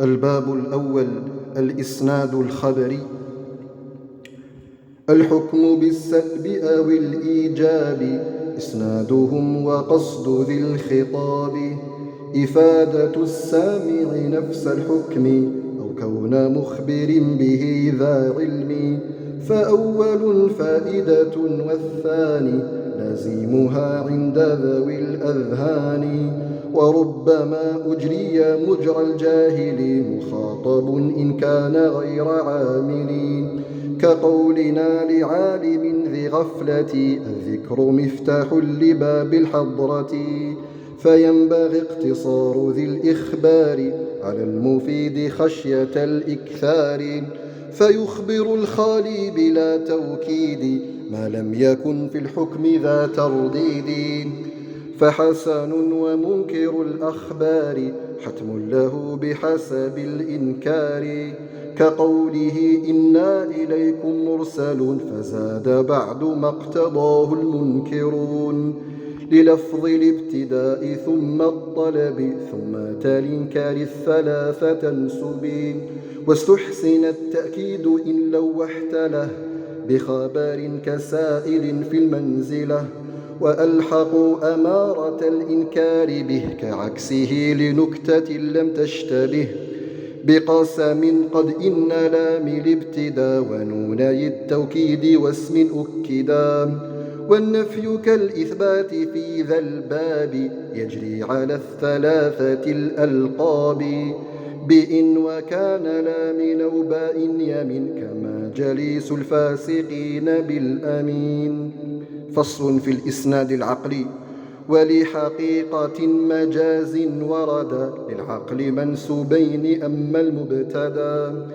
الباب الأول: الإسناد الخبري. الحكم بالسلب أو الإيجاب إسنادهم وقصد ذي الخطاب إفادة السامع نفس الحكم أو كون مخبر به ذا علم، فأول فائدة والثاني لازمها عند ذوي الأذهان، وربما أجري مجرى الجاهل مخاطب إن كان غير عامل، كقولنا لعالم ذي غفلة الذكر مفتاح لباب الحضرة، فينبغي اقتصار ذي الإخبار على المفيد خشية الإكثار، فيخبر الخالي بلا توكيد ما لم يكن في الحكم ذا ترديد، فحسن ومنكر الأخبار حتم له بحسب الإنكار، كقوله إنا إليكم مرسل فزاد بعد ما اقتضاه المنكرون، للفظ الابتداء ثم الطلب ثم تالإنكار الثلاثة تنسب، واستحسن التأكيد إن لوحت له بخبر كسائل في المنزلة، وألحقوا أمارة الإنكار به كعكسه لنكتة لم تشتبه، بقسم قد إن لام الابتداء ونوني التوكيد واسم أكدا، والنفي كالإثبات في ذا الباب يجري على الثلاثة الألقاب، بإن وكان لام أو باء يمن كما جليس الفاسقين بالأمين. فصل في الإسناد العقلي. ولحقيقة مجاز ورد للعقل منسوبين أما المبتدا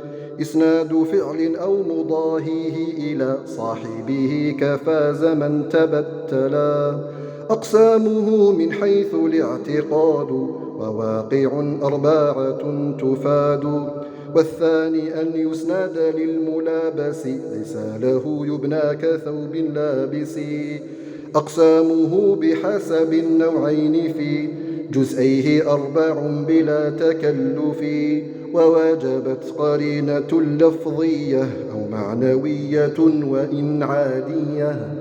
إسناد فعل أو مضاهيه إلى صاحبه كفاز من تبتلا، أقسامه من حيث الاعتقاد وواقع أربعة تفاد، والثاني أن يسند للملابس ليس له يبنى كثوب لابس، أقسامه بحسب النوعين في جزئيه أربع بلا تكلف، ووجبت قرينة لفظية أو معنوية وإن عادية.